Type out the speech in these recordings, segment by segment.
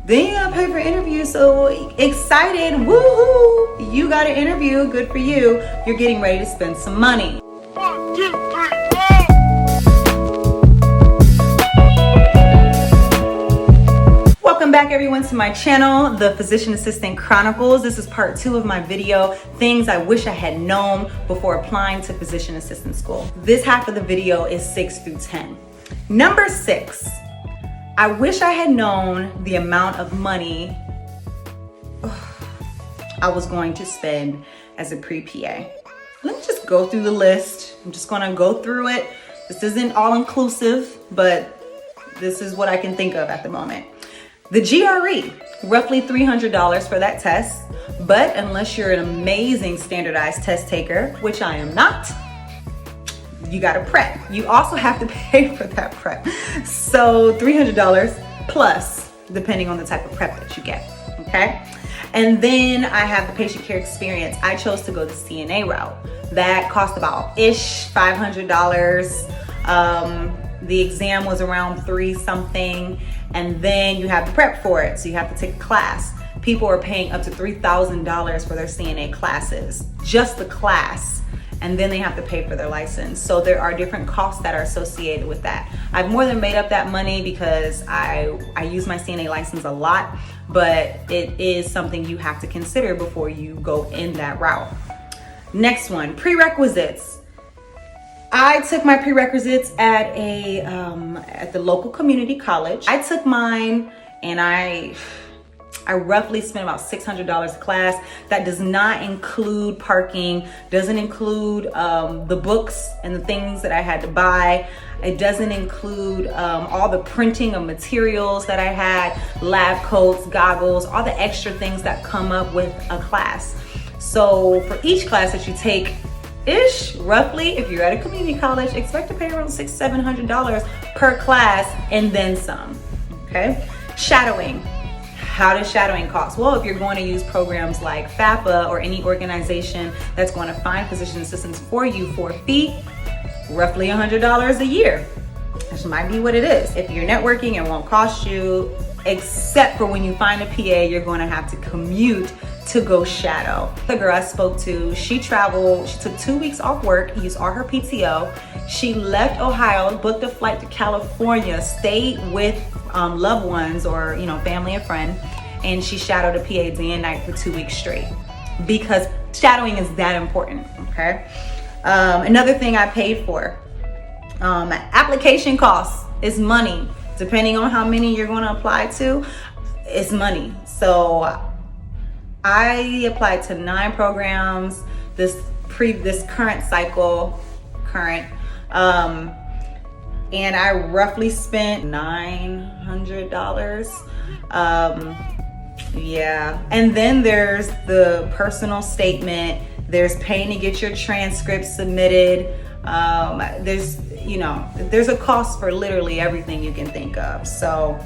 Then you gotta pay for interviews. So excited, woohoo! You got an interview, good for you. You're getting ready to spend some money. 1, 2, 3, 4. Welcome back everyone to my channel, The Physician Assistant Chronicles. This is part 2 of my video, things I wish I had known before applying to physician assistant school. This half of the video is 6 through 10. Number 6, I wish I had known the amount of money I was going to spend as a pre-PA. Let me just go through the list. I'm just gonna go through it. This isn't all inclusive, but this is what I can think of at the moment. The GRE, roughly $300 for that test, but unless you're an amazing standardized test taker, which I am not, you gotta prep. You also have to pay for that prep. So $300 plus, depending on the type of prep that you get, okay? And then I have the patient care experience. I chose to go the CNA route. That cost about $500. The exam was around $3 something, and then you have to prep for it. So you have to take a class. People are paying up to $3,000 for their CNA classes, just the class. And then they have to pay for their license. So there are different costs that are associated with that. I've more than made up that money because I use my CNA license a lot, but it is something you have to consider before you go in that route. Next one, prerequisites. I took my prerequisites at the local community college. I took mine and I roughly spent about $600 a class. That does not include parking, doesn't include the books and the things that I had to buy. It doesn't include all the printing of materials that I had, lab coats, goggles, all the extra things that come up with a class. So for each class that you take, roughly, if you're at a community college, expect to pay around $600-700 per class and then some, okay? Shadowing. How does shadowing cost? Well, if you're going to use programs like FAPA or any organization that's going to find physician assistants for you for a fee, roughly $100 a year. This might be what it is. If you're networking, it won't cost you, except for when you find a PA, you're going to have to commute to go shadow. The girl I spoke to, she traveled, she took 2 weeks off work, used all her PTO. She left Ohio, booked a flight to California, stayed with loved ones or family and friend, and she shadowed a PA day and night for 2 weeks straight because shadowing is that important, okay? Another thing I paid for, application costs is money. Depending on how many you're going to apply to, it's money. So I applied to 9 programs this current cycle, and I roughly spent $900. Yeah, and then there's the personal statement. There's paying to get your transcript submitted. There's a cost for literally everything you can think of. So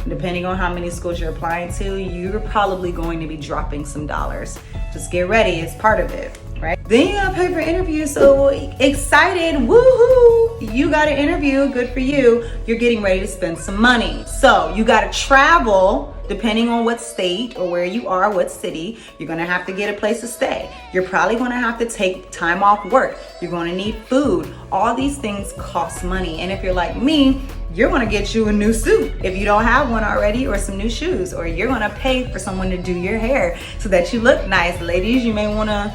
depending on how many schools you're applying to, you're probably going to be dropping some dollars. Just get ready, it's part of it, right? Then you gotta pay for interviews. So excited, woohoo! You got an interview, good for you. You're getting ready to spend some money. So you gotta travel. Depending on what state or where you are, what city, you're gonna have to get a place to stay. You're probably gonna have to take time off work. You're gonna need food. All these things cost money. And if you're like me, you're gonna get you a new suit if you don't have one already, or some new shoes, or you're gonna pay for someone to do your hair so that you look nice. Ladies, you may wanna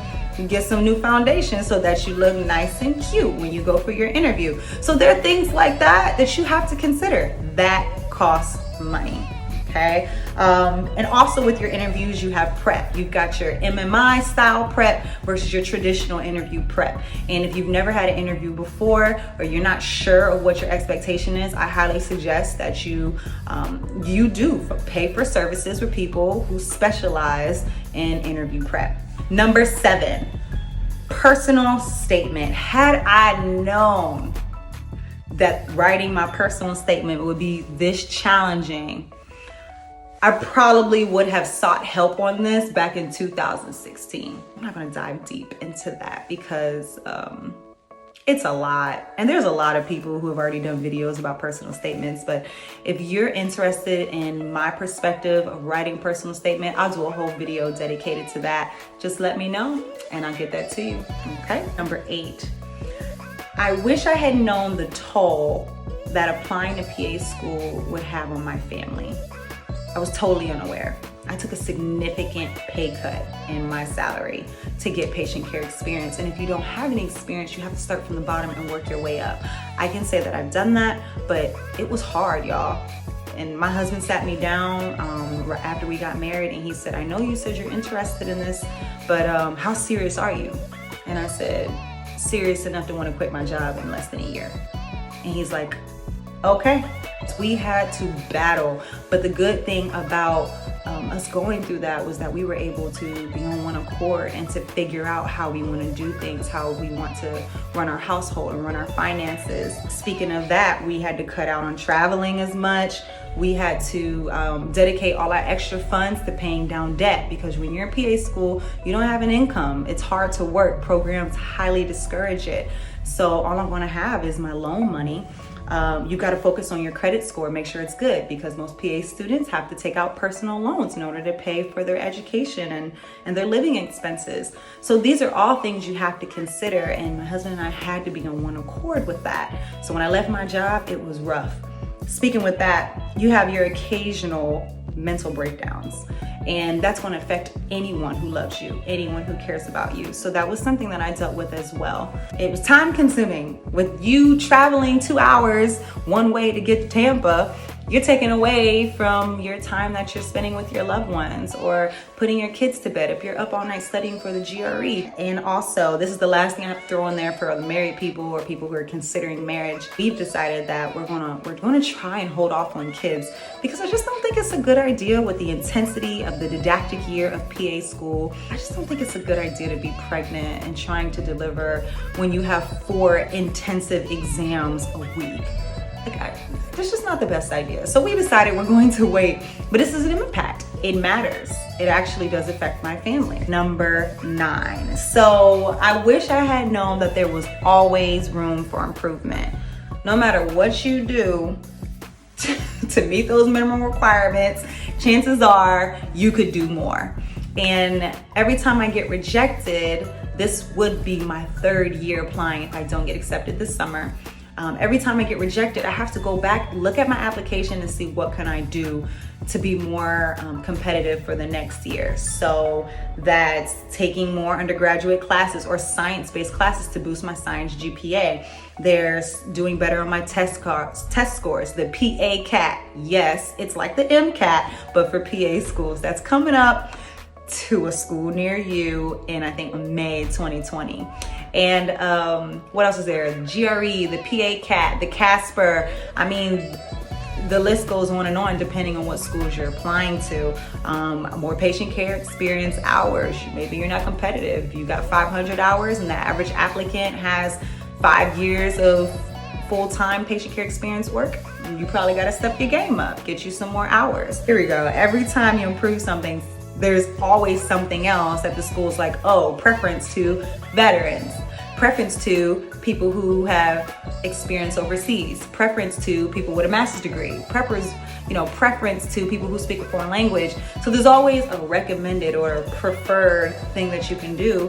get some new foundation so that you look nice and cute when you go for your interview. So there are things like that you have to consider. That costs money. Okay, and also with your interviews, you have prep. You've got your MMI style prep versus your traditional interview prep. And if you've never had an interview before, or you're not sure of what your expectation is, I highly suggest that you do pay for services with people who specialize in interview prep. Number 7, personal statement. Had I known that writing my personal statement would be this challenging, I probably would have sought help on this back in 2016. I'm not gonna dive deep into that because It's a lot. And there's a lot of people who have already done videos about personal statements. But if you're interested in my perspective of writing a personal statement, I'll do a whole video dedicated to that. Just let me know and I'll get that to you. Okay. Number 8. I wish I had known the toll that applying to PA school would have on my family. I was totally unaware. I took a significant pay cut in my salary to get patient care experience. And if you don't have any experience, you have to start from the bottom and work your way up. I can say that I've done that, but it was hard, y'all. And my husband sat me down after we got married and he said, I know you said you're interested in this, but how serious are you? And I said, serious enough to want to quit my job in less than a year. And he's like, okay. We had to battle, but the good thing about us going through that was that we were able to be on one accord and to figure out how we want to do things, how we want to run our household and run our finances. Speaking of that, we had to cut out on traveling as much. We had to dedicate all our extra funds to paying down debt, because when you're in PA school, you don't have an income. It's hard to work. Programs highly discourage it. So all I'm going to have is my loan money. You got to focus on your credit score, make sure it's good, because most PA students have to take out personal loans in order to pay for their education and their living expenses. So these are all things you have to consider, and my husband and I had to be on one accord with that. So when I left my job, it was rough. Speaking with that, you have your occasional mental breakdowns, and that's going to affect anyone who loves you, anyone who cares about you. So that was something that I dealt with as well. It was time consuming. With you traveling 2 hours one way to get to Tampa, you're taking away from your time that you're spending with your loved ones, or putting your kids to bed if you're up all night studying for the GRE. And also, this is the last thing I have to throw in there for married people or people who are considering marriage. We've decided that we're gonna try and hold off on kids, because I just don't think it's a good idea with the intensity of the didactic year of PA school. I just don't think it's a good idea to be pregnant and trying to deliver when you have 4 intensive exams a week. That's just not the best idea. So we decided we're going to wait, but this is an impact. It matters. It actually does affect my family. Number 9. So I wish I had known that there was always room for improvement. No matter what you do to meet those minimum requirements, chances are you could do more. And every time I get rejected, this would be my 3rd year applying if I don't get accepted this summer. Every time I get rejected, I have to go back, look at my application and see what can I do to be more competitive for the next year. So that's taking more undergraduate classes or science-based classes to boost my science GPA. There's doing better on my test scores, the PA CAT. Yes, it's like the MCAT, but for PA schools. That's coming up to a school near you in, I think, May 2020. And what else is there? The GRE, the PA CAT, the CASPER. I mean, the list goes on and on depending on what schools you're applying to. More patient care experience hours. Maybe you're not competitive. You got 500 hours and the average applicant has 5 years of full-time patient care experience work. You probably got to step your game up, get you some more hours. Here we go. Every time you improve something, there's always something else that the school's like, oh, preference to veterans, preference to people who have experience overseas, preference to people with a master's degree, preference to people who speak a foreign language. So there's always a recommended or a preferred thing that you can do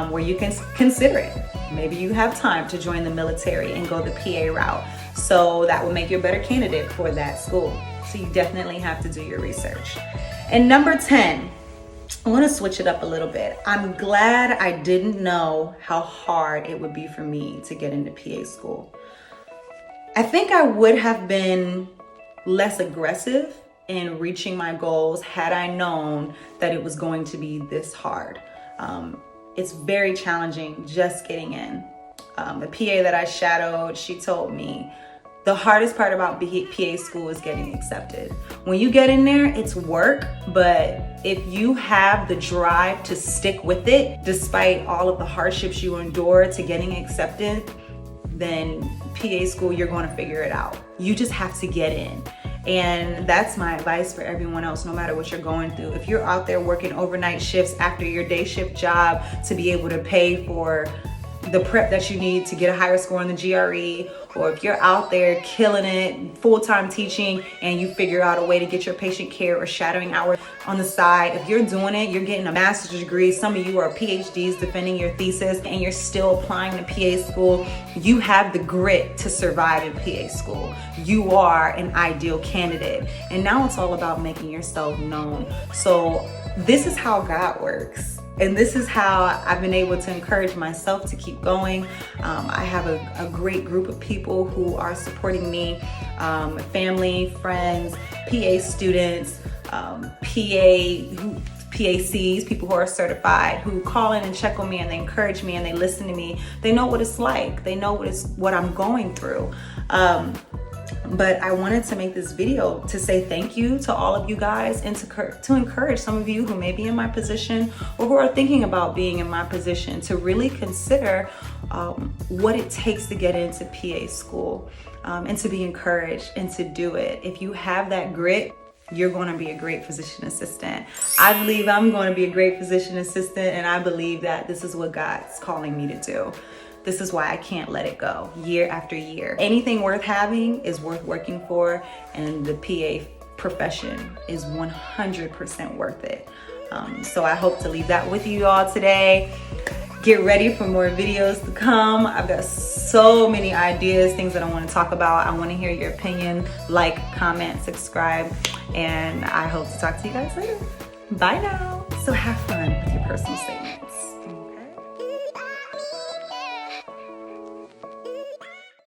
where you can consider it. Maybe you have time to join the military and go the PA route. So that will make you a better candidate for that school. So you definitely have to do your research. And number 10, I want to switch it up a little bit. I'm glad I didn't know how hard it would be for me to get into PA school. I think I would have been less aggressive in reaching my goals had I known that it was going to be this hard. It's very challenging just getting in. The PA that I shadowed, she told me, the hardest part about PA school is getting accepted. When you get in there, it's work, but if you have the drive to stick with it, despite all of the hardships you endure to getting accepted, then PA school, you're going to figure it out. You just have to get in. And that's my advice for everyone else, no matter what you're going through. If you're out there working overnight shifts after your day shift job to be able to pay for the prep that you need to get a higher score on the GRE, or if you're out there killing it, full-time teaching, and you figure out a way to get your patient care or shadowing hours on the side, if you're doing it, you're getting a master's degree, some of you are PhDs defending your thesis, and you're still applying to PA school, you have the grit to survive in PA school. You are an ideal candidate. And now it's all about making yourself known. So this is how God works. And this is how I've been able to encourage myself to keep going. I have a great group of people who are supporting me, family, friends, PA students, PACs, people who are certified, who call in and check on me, and they encourage me and they listen to me. They know what it's like. They know what I'm going through. But I wanted to make this video to say thank you to all of you guys, and to encourage some of you who may be in my position or who are thinking about being in my position to really consider what it takes to get into PA school, and to be encouraged and to do it. If you have that grit, you're going to be a great physician assistant. I believe I'm going to be a great physician assistant, and I believe that this is what God's calling me to do. This is why I can't let it go year after year. Anything worth having is worth working for, and the PA profession is 100% worth it. So I hope to leave that with you all today. Get ready for more videos to come. I've got so many ideas, things that I want to talk about. I want to hear your opinion. Like, comment, subscribe, and I hope to talk to you guys later. Bye now. So have fun with your personal statement.